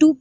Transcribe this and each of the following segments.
2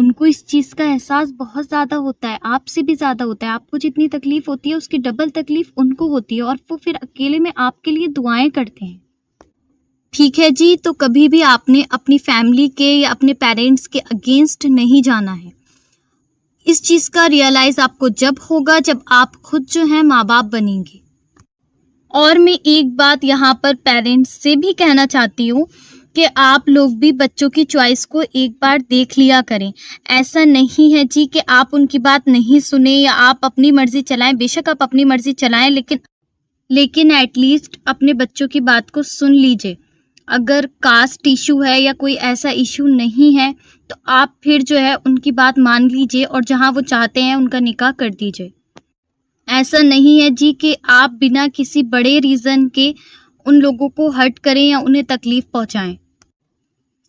ان کو اس چیز کا احساس بہت زیادہ ہوتا ہے، آپ سے بھی زیادہ ہوتا ہے۔ آپ کو جتنی تکلیف ہوتی ہے اس کی ڈبل تکلیف ان کو ہوتی ہے، اور وہ پھر اکیلے میں آپ کے لیے دعائیں کرتے ہیں۔ ٹھیک ہے جی، تو کبھی بھی آپ نے اپنی فیملی کے یا اپنے پیرنٹس کے اگینسٹ نہیں جانا ہے۔ اس چیز کا ریئلائز آپ کو جب ہوگا جب آپ خود جو ہیں ماں باپ بنیں گے۔ اور میں ایک بات یہاں پر پیرنٹس سے بھی کہنا چاہتی ہوں کہ آپ لوگ بھی بچوں کی چوائس کو ایک بار دیکھ لیا کریں۔ ایسا نہیں ہے جی کہ آپ ان کی بات نہیں سنیں یا آپ اپنی مرضی چلائیں، بے شک آپ اپنی مرضی چلائیں، لیکن ایٹ لیسٹ اپنے بچوں کی بات کو سن لیجئے۔ اگر کاسٹ ایشو ہے یا کوئی ایسا ایشو نہیں ہے تو آپ پھر جو ہے ان کی بات مان لیجئے اور جہاں وہ چاہتے ہیں ان کا نکاح کر دیجئے۔ ایسا نہیں ہے جی کہ آپ بنا کسی بڑے ریزن کے ان لوگوں کو ہرٹ کریں یا انہیں تکلیف پہنچائیں،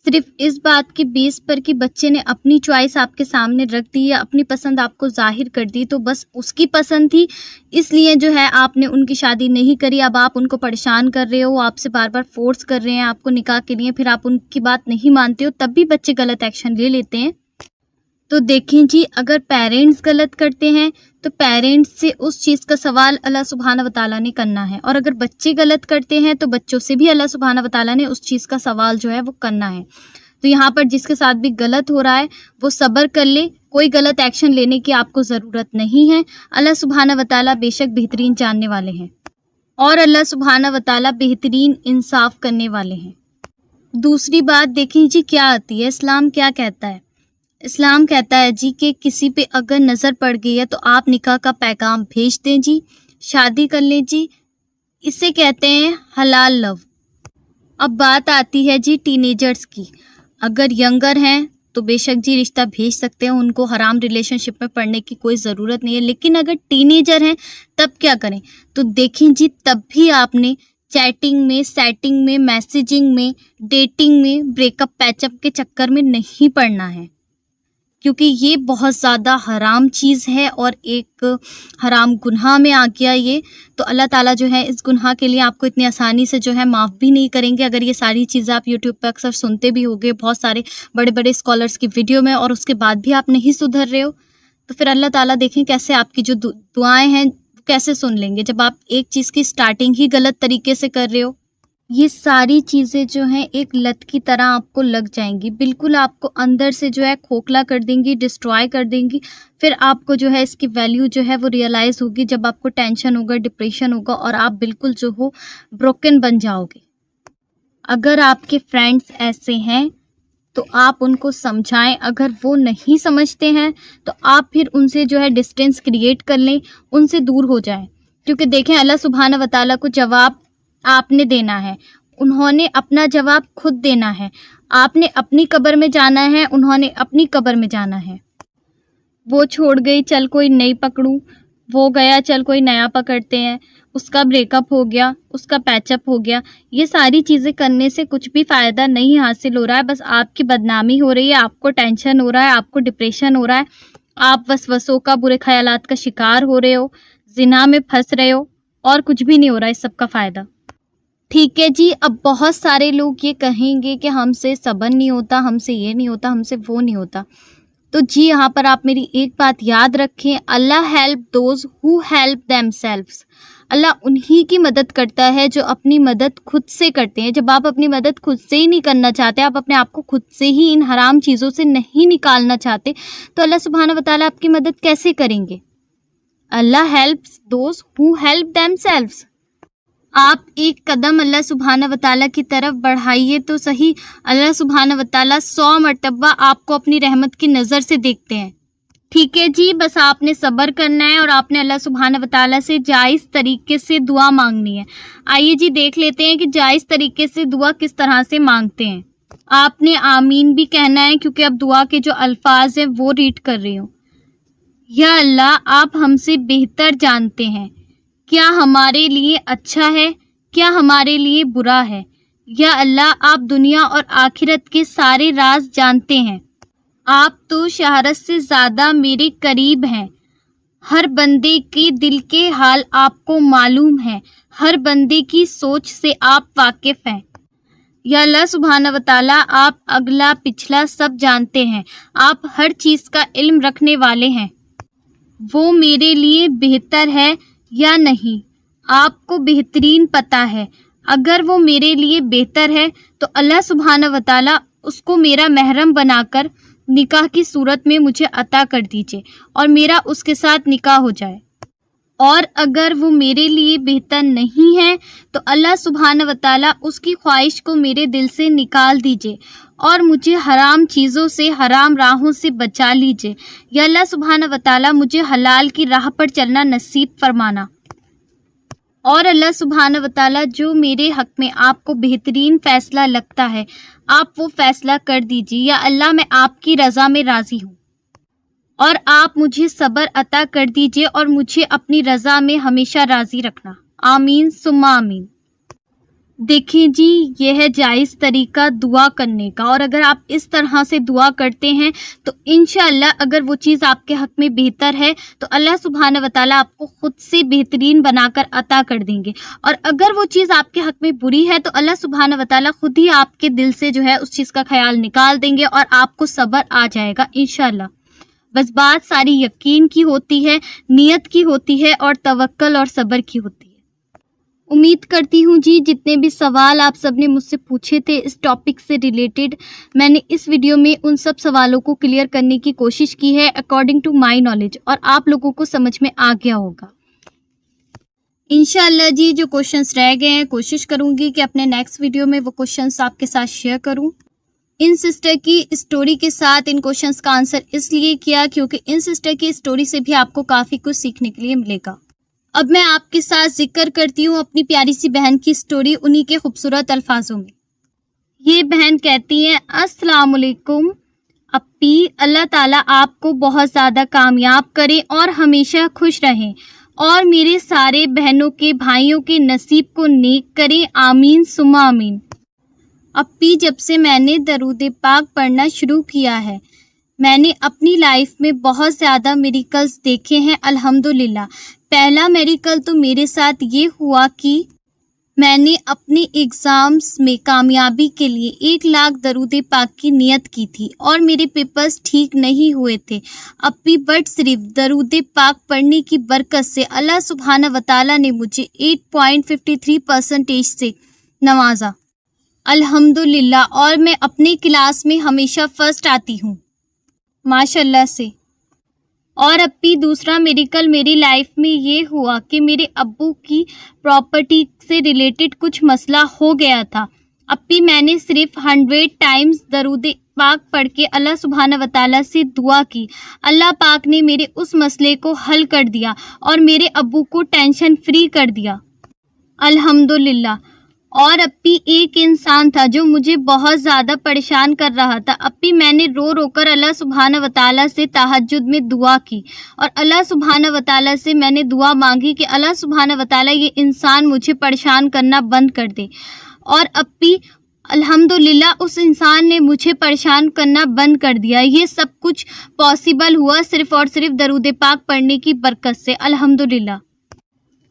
صرف اس بات کے بیس پر کہ بچے نے اپنی چوائس آپ کے سامنے رکھ دی یا اپنی پسند آپ کو ظاہر کر دی، تو بس اس کی پسند تھی اس لیے جو ہے آپ نے ان کی شادی نہیں کری۔ اب آپ ان کو پریشان کر رہے ہو، آپ سے بار بار فورس کر رہے ہیں آپ کو نکاح کے لیے، پھر آپ ان کی بات نہیں مانتے ہو، تب بھی بچے غلط ایکشن لے لیتے ہیں۔ تو دیکھیں جی، اگر پیرنٹس غلط کرتے ہیں تو پیرنٹس سے اس چیز کا سوال اللہ سبحانہ وتعالیٰ نے کرنا ہے، اور اگر بچے غلط کرتے ہیں تو بچوں سے بھی اللہ سبحانہ وتعالیٰ نے اس چیز کا سوال جو ہے وہ کرنا ہے۔ تو یہاں پر جس کے ساتھ بھی غلط ہو رہا ہے وہ صبر کر لے، کوئی غلط ایکشن لینے کی آپ کو ضرورت نہیں ہے۔ اللہ سبحانہ وتعالیٰ بے شک بہترین جاننے والے ہیں، اور اللہ سبحانہ وتعالیٰ بہترین انصاف کرنے والے ہیں۔ دوسری بات دیکھیں جی کیا آتی ہے، اسلام کیا کہتا ہے۔ اسلام کہتا ہے جی کہ کسی پہ اگر نظر پڑ گئی ہے تو آپ نکاح کا پیغام بھیج دیں جی، شادی کر لیں جی، اسے کہتے ہیں حلال لو۔ اب بات آتی ہے جی ٹین ایجرز کی۔ اگر ینگر ہیں تو بے شک جی رشتہ بھیج سکتے ہیں، ان کو حرام ریلیشن شپ میں پڑنے کی کوئی ضرورت نہیں ہے، لیکن اگر ٹین ایجر ہیں تب کیا کریں؟ تو دیکھیں جی تب بھی آپ نے چیٹنگ میں، سیٹنگ میں، میسیجنگ میں، ڈیٹنگ میں، بریک اپ پیچ اپ کے چکر میں نہیں پڑنا ہے، کیونکہ یہ بہت زیادہ حرام چیز ہے اور ایک حرام گناہ میں آ گیا یہ۔ تو اللہ تعالیٰ جو ہے اس گناہ کے لیے آپ کو اتنی آسانی سے جو ہے معاف بھی نہیں کریں گے۔ اگر یہ ساری چیزیں آپ یوٹیوب پہ اکثر سنتے بھی ہوگے بہت سارے بڑے بڑے اسکالرس کی ویڈیو میں، اور اس کے بعد بھی آپ نہیں سدھر رہے ہو، تو پھر اللہ تعالیٰ دیکھیں کیسے آپ کی جو دعائیں ہیں کیسے سن لیں گے، جب آپ ایک چیز کی سٹارٹنگ ہی غلط طریقے سے کر رہے ہو۔ یہ ساری چیزیں جو ہیں ایک لت کی طرح آپ کو لگ جائیں گی، بالکل آپ کو اندر سے جو ہے کھوکھلا کر دیں گی، ڈسٹرائے کر دیں گی۔ پھر آپ کو جو ہے اس کی ویلیو جو ہے وہ ریئلائز ہوگی جب آپ کو ٹینشن ہوگا، ڈپریشن ہوگا، اور آپ بالکل جو ہو بروکن بن جاؤ گے۔ اگر آپ کے فرینڈس ایسے ہیں تو آپ ان کو سمجھائیں، اگر وہ نہیں سمجھتے ہیں تو آپ پھر ان سے جو ہے ڈسٹینس کریٹ کر لیں، ان سے دور ہو جائیں، کیونکہ دیکھیں اللہ سبحانہ وتعالیٰ کو جواب آپ نے دینا ہے، انہوں نے اپنا جواب خود دینا ہے۔ آپ نے اپنی قبر میں جانا ہے، انہوں نے اپنی قبر میں جانا ہے۔ وہ چھوڑ گئی چل کوئی نئی پکڑوں، وہ گیا چل کوئی نیا پکڑتے ہیں، اس کا بریک اپ ہو گیا، اس کا پیچ اپ ہو گیا۔ یہ ساری چیزیں کرنے سے کچھ بھی فائدہ نہیں حاصل ہو رہا ہے، بس آپ کی بدنامی ہو رہی ہے، آپ کو ٹینشن ہو رہا ہے، آپ کو ڈپریشن ہو رہا ہے، آپ وسوسوں کا، برے خیالات کا شکار ہو رہے ہو، زنا میں پھنس رہے ہو، اور کچھ بھی نہیں ہو رہا اس سب کا فائدہ۔ ٹھیک ہے جی، اب بہت سارے لوگ یہ کہیں گے کہ ہم سے صبر نہیں ہوتا، ہم سے یہ نہیں ہوتا، ہم سے وہ نہیں ہوتا۔ تو جی یہاں پر آپ میری ایک بات یاد رکھیں، اللہ help those who help themselves. اللہ انہی کی مدد کرتا ہے جو اپنی مدد خود سے کرتے ہیں۔ جب آپ اپنی مدد خود سے ہی نہیں کرنا چاہتے، آپ اپنے آپ کو خود سے ہی ان حرام چیزوں سے نہیں نکالنا چاہتے، تو اللہ سبحانہ وتعالیٰ آپ کی مدد کیسے کریں گے؟ اللہ helps those who help themselves. آپ ایک قدم اللہ سبحانہ وتعالیٰ کی طرف بڑھائیے تو صحیح، اللہ سبحانہ وتعالیٰ 100 مرتبہ آپ کو اپنی رحمت کی نظر سے دیکھتے ہیں۔ ٹھیک ہے جی، بس آپ نے صبر کرنا ہے اور آپ نے اللہ سبحانہ وتعالیٰ سے جائز طریقے سے دعا مانگنی ہے۔ آئیے جی دیکھ لیتے ہیں کہ جائز طریقے سے دعا کس طرح سے مانگتے ہیں۔ آپ نے آمین بھی کہنا ہے، کیونکہ اب دعا کے جو الفاظ ہیں وہ ریڈ کر رہی ہوں۔ یا اللہ، آپ ہم سے بہتر جانتے ہیں، کیا ہمارے لیے اچھا ہے، کیا ہمارے لیے برا ہے۔ یا اللہ، آپ دنیا اور آخرت کے سارے راز جانتے ہیں، آپ تو شہرت سے زیادہ میرے قریب ہیں، ہر بندے کے دل کے حال آپ کو معلوم ہے، ہر بندے کی سوچ سے آپ واقف ہیں۔ یا اللہ سبحانہ و تعالیٰ آپ اگلا پچھلا سب جانتے ہیں، آپ ہر چیز کا علم رکھنے والے ہیں، وہ میرے لیے بہتر ہے یا نہیں آپ کو بہترین پتہ ہے، اگر وہ میرے لیے بہتر ہے تو اللہ سبحانہ و تعالیٰ اس کو میرا محرم بنا کر نکاح کی صورت میں مجھے عطا کر دیجئے اور میرا اس کے ساتھ نکاح ہو جائے، اور اگر وہ میرے لیے بہتر نہیں ہے تو اللہ سبحانہ و تعالیٰ اس کی خواہش کو میرے دل سے نکال دیجئے اور مجھے حرام چیزوں سے، حرام راہوں سے بچا لیجئے، یا اللہ سبحانہ و تعالیٰ مجھے حلال کی راہ پر چلنا نصیب فرمانا، اور اللہ سبحانہ و تعالیٰ جو میرے حق میں آپ کو بہترین فیصلہ لگتا ہے آپ وہ فیصلہ کر دیجیے، یا اللہ میں آپ کی رضا میں راضی ہوں، اور آپ مجھے صبر عطا کر دیجیے اور مجھے اپنی رضا میں ہمیشہ راضی رکھنا، آمین ثم آمین۔ دیکھیں جی، یہ ہے جائز طریقہ دعا کرنے کا، اور اگر آپ اس طرح سے دعا کرتے ہیں تو انشاءاللہ اگر وہ چیز آپ کے حق میں بہتر ہے تو اللہ سبحانہ و تعالیٰ آپ کو خود سے بہترین بنا کر عطا کر دیں گے، اور اگر وہ چیز آپ کے حق میں بری ہے تو اللہ سبحانہ و تعالیٰ خود ہی آپ کے دل سے جو ہے اس چیز کا خیال نکال دیں گے اور آپ کو صبر آ جائے گا انشاءاللہ۔ بس بات ساری یقین کی ہوتی ہے، نیت کی ہوتی ہے، اور توکل اور صبر کی ہوتی ہے۔ امید کرتی ہوں جی جتنے بھی سوال آپ سب نے مجھ سے پوچھے تھے اس ٹاپک سے ریلیٹڈ، میں نے اس ویڈیو میں ان سب سوالوں کو کلیئر کرنے کی کوشش کی ہے اکارڈنگ ٹو مائی نالج، اور آپ لوگوں کو سمجھ میں آ گیا ہوگا انشاءاللہ جی۔ جو کوشچنس رہ گئے ہیں کوشش کروں گی کہ اپنے نیکسٹ ویڈیو میں وہ کوشچنس آپ کے ساتھ شیئر کروں۔ ان سسٹر کی اسٹوری کے ساتھ ان کوشچنس کا آنسر اس لیے کیا کیونکہ ان سسٹر کی اسٹوری سے بھی آپ کو کافی کچھ سیکھنے کے لیے ملے گا۔ اب میں آپ کے ساتھ ذکر کرتی ہوں اپنی پیاری سی بہن کی اسٹوری انہی کے خوبصورت الفاظوں میں۔ یہ بہن کہتی ہیں، السلام علیکم اپی، اللہ تعالیٰ آپ کو بہت زیادہ کامیاب کرے اور ہمیشہ خوش رہیں، اور میرے سارے بہنوں کے بھائیوں کے نصیب کو نیک کرے، آمین ثم آمین۔ اپی، جب سے میں نے درود پاک پڑھنا شروع کیا ہے میں نے اپنی لائف میں بہت زیادہ میریکلز دیکھے ہیں الحمدللہ۔ پہلا میریکل تو میرے ساتھ یہ ہوا کہ میں نے اپنے ایگزامز میں کامیابی کے لیے 1,00,000 درود پاک کی نیت کی تھی اور میرے پیپرز ٹھیک نہیں ہوئے تھے اپی، بٹ صرف درود پاک پڑھنے کی برکت سے اللہ سبحانہ و تعالیٰ نے مجھے 8.53% سے نوازا الحمدللہ، اور میں اپنے کلاس میں ہمیشہ فرسٹ آتی ہوں ماشاءاللہ سے۔ اور اپی، دوسرا میریکل میری لائف میں یہ ہوا کہ میرے ابو کی پراپرٹی سے ریلیٹڈ کچھ مسئلہ ہو گیا تھا اپی، میں نے صرف 100 ٹائمز درود پاک پڑھ کے اللہ سبحانہ و تعالیٰ سے دعا کی، اللہ پاک نے میرے اس مسئلے کو حل کر دیا اور میرے ابو کو ٹینشن فری کر دیا الحمدللہ۔ اور اپی، ایک انسان تھا جو مجھے بہت زیادہ پریشان کر رہا تھا اپی، میں نے رو رو کر اللہ سبحانہ و تعالیٰ سے تہجد میں دعا کی اور اللہ سبحانہ و تعالیٰ سے میں نے دعا مانگی کہ اللہ سبحانہ و تعالیٰ یہ انسان مجھے پریشان کرنا بند کر دے، اور اپی الحمدللہ اس انسان نے مجھے پریشان کرنا بند کر دیا۔ یہ سب کچھ پاسبل ہوا صرف اور صرف درود پاک پڑھنے کی برکت سے الحمدللہ۔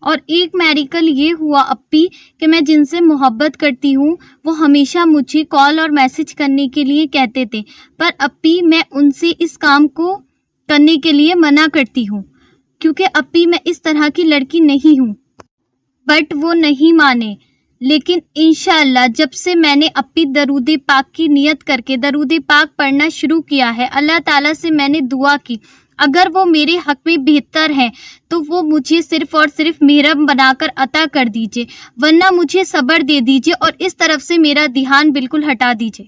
اور ایک میریکل یہ ہوا اپی کہ میں جن سے محبت کرتی ہوں وہ ہمیشہ مجھے کال اور میسج کرنے کے لیے کہتے تھے، پر اپی میں ان سے اس کام کو کرنے کے لیے منع کرتی ہوں کیونکہ اپی میں اس طرح کی لڑکی نہیں ہوں، بٹ وہ نہیں مانے۔ لیکن انشاءاللہ جب سے میں نے اپی درود پاک کی نیت کر کے درود پاک پڑھنا شروع کیا ہے، اللہ تعالیٰ سے میں نے دعا کی اگر وہ میرے حق میں بہتر ہیں تو وہ مجھے صرف اور صرف محرم بنا کر عطا کر دیجئے، ورنہ مجھے صبر دے دیجئے اور اس طرف سے میرا دھیان بالکل ہٹا دیجئے۔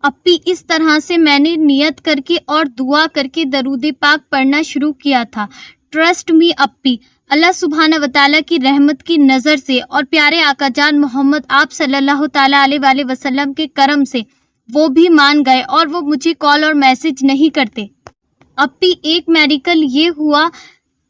اپی اس طرح سے میں نے نیت کر کے اور دعا کر کے درود پاک پڑھنا شروع کیا تھا۔ ٹرسٹ می اپی، اللہ سبحانہ و تعالیٰ کی رحمت کی نظر سے اور پیارے آقا جان محمد آپ صلی اللہ تعالیٰ علیہ وآلہ وسلم کے کرم سے وہ بھی مان گئے اور وہ مجھے کال اور میسج نہیں کرتے۔ اپی ایک میریکل یہ ہوا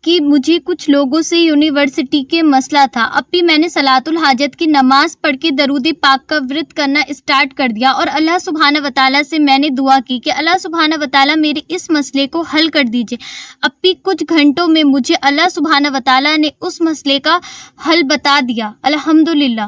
کہ مجھے کچھ لوگوں سے یونیورسٹی کے مسئلہ تھا اپی، میں نے صلاۃ الحاجت کی نماز پڑھ کے درود پاک کا ورد کرنا اسٹارٹ کر دیا اور اللہ سبحانہ و تعالیٰ سے میں نے دعا کی کہ اللہ سبحانہ و تعالیٰ میرے اس مسئلے کو حل کر دیجئے۔ اپی کچھ گھنٹوں میں مجھے اللہ سبحانہ و تعالیٰ نے اس مسئلے کا حل بتا دیا الحمدللہ۔